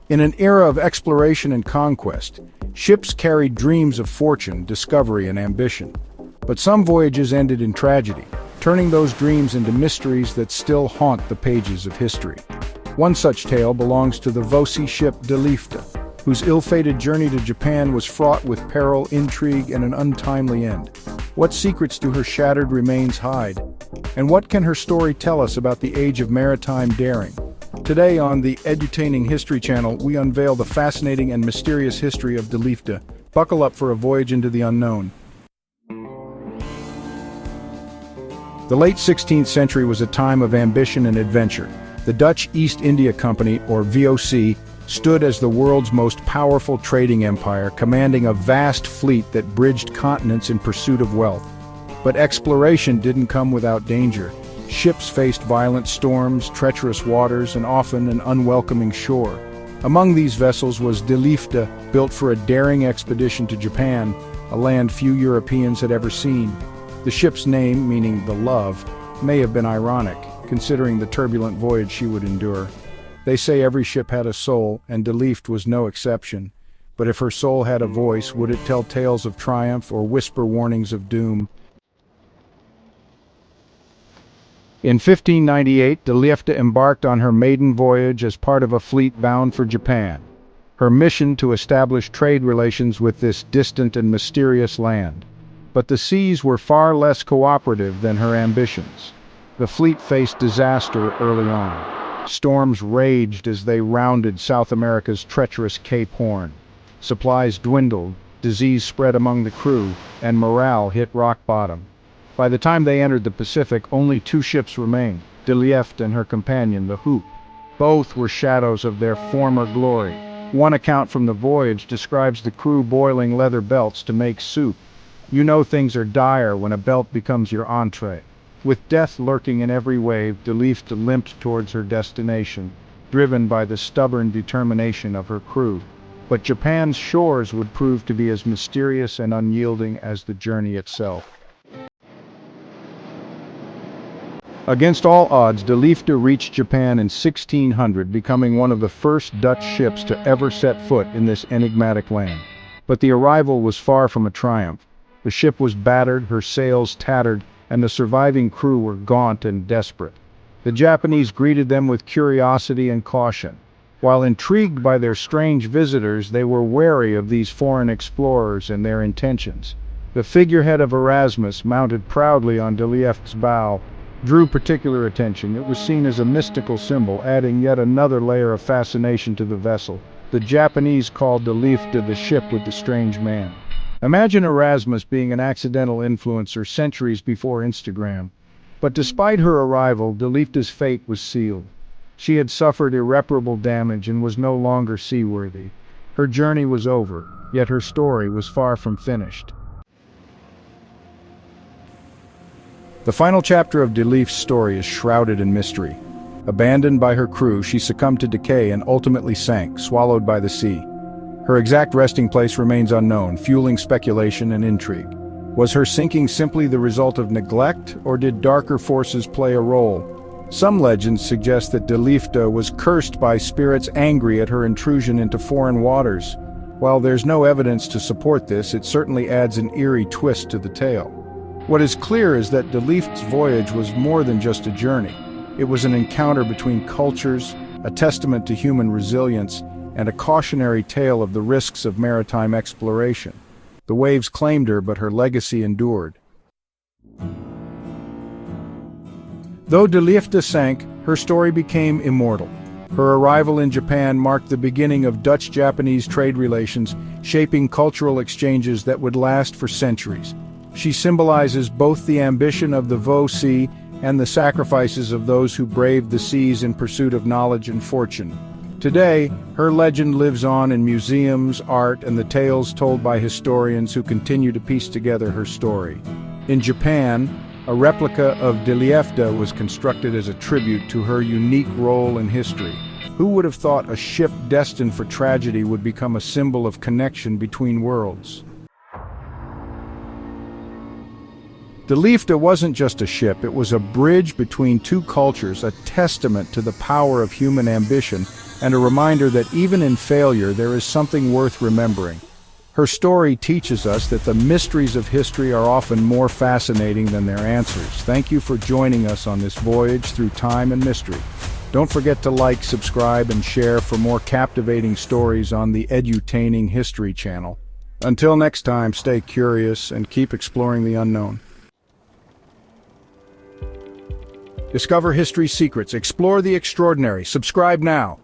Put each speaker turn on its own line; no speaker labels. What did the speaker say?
In an era of exploration and conquest, ships carried dreams of fortune, discovery, and ambition. But some voyages ended in tragedy, turning those dreams into mysteries that still haunt the pages of history. One such tale belongs to the V.O.C. ship Liefde, whose ill-fated journey to Japan was fraught with peril, intrigue, and an untimely end. What secrets do her shattered remains hide? And what can her story tell us about the age of maritime daring? Today on the Edutaining History Channel, we unveil the fascinating and mysterious history of Liefde. Buckle up for a voyage into the unknown. The late 16th century was a time of ambition and adventure. The Dutch East India Company, or V.O.C., stood as the world's most powerful trading empire, commanding a vast fleet that bridged continents in pursuit of wealth. But exploration didn't come without danger. Ships faced violent storms, treacherous waters, and often an unwelcoming shore. Among these vessels was Liefde, built for a daring expedition to Japan, a land few Europeans had ever seen. The ship's name, meaning the love, may have been ironic, considering the turbulent voyage she would endure. They say every ship had a soul, and Liefde was no exception. But if her soul had a voice, would it tell tales of triumph or whisper warnings of doom? In 1598, Liefde embarked on her maiden voyage as part of a fleet bound for Japan. Her mission to establish trade relations with this distant and mysterious land. But the seas were far less cooperative than her ambitions. The fleet faced disaster early on. Storms raged as they rounded South America's treacherous Cape Horn. Supplies dwindled, disease spread among the crew, and morale hit rock bottom. By the time they entered the Pacific, only two ships remained, Liefde and her companion, the V.O.C. Both were shadows of their former glory. One account from the voyage describes the crew boiling leather belts to make soup. You know things are dire when a belt becomes your entree. With death lurking in every wave, Liefde limped towards her destination, driven by the stubborn determination of her crew. But Japan's shores would prove to be as mysterious and unyielding as the journey itself. Against all odds, Liefde reached Japan in 1600, becoming one of the first Dutch ships to ever set foot in this enigmatic land. But the arrival was far from a triumph. The ship was battered, her sails tattered, and the surviving crew were gaunt and desperate. The Japanese greeted them with curiosity and caution. While intrigued by their strange visitors, they were wary of these foreign explorers and their intentions. The figurehead of Erasmus, mounted proudly on Liefde's bow, drew particular attention. It was seen as a mystical symbol, adding yet another layer of fascination to the vessel. The Japanese called Liefde the ship with the strange man. Imagine Erasmus being an accidental influencer centuries before Instagram. But despite her arrival, Liefde's fate was sealed. She had suffered irreparable damage and was no longer seaworthy. Her journey was over, yet her story was far from finished. The final chapter of Liefde's story is shrouded in mystery. Abandoned by her crew, she succumbed to decay and ultimately sank, swallowed by the sea. Her exact resting place remains unknown, fueling speculation and intrigue. Was her sinking simply the result of neglect, or did darker forces play a role? Some legends suggest that Liefde was cursed by spirits angry at her intrusion into foreign waters. While there's no evidence to support this, it certainly adds an eerie twist to the tale. What is clear is that Liefde's voyage was more than just a journey. It was an encounter between cultures, a testament to human resilience, and a cautionary tale of the risks of maritime exploration. The waves claimed her, but her legacy endured. Though Liefde sank, her story became immortal. Her arrival in Japan marked the beginning of Dutch-Japanese trade relations, shaping cultural exchanges that would last for centuries. She symbolizes both the ambition of the V.O.C. and the sacrifices of those who braved the seas in pursuit of knowledge and fortune. Today, her legend lives on in museums, art, and the tales told by historians who continue to piece together her story. In Japan, a replica of Liefde was constructed as a tribute to her unique role in history. Who would have thought a ship destined for tragedy would become a symbol of connection between worlds? Liefde wasn't just a ship, it was a bridge between two cultures, a testament to the power of human ambition and a reminder that even in failure there is something worth remembering. Her story teaches us that the mysteries of history are often more fascinating than their answers. Thank you for joining us on this voyage through time and mystery. Don't forget to like, subscribe, and share for more captivating stories on the Edutaining History Channel. Until next time, stay curious and keep exploring the unknown. Discover history's secrets, explore the extraordinary. Subscribe now.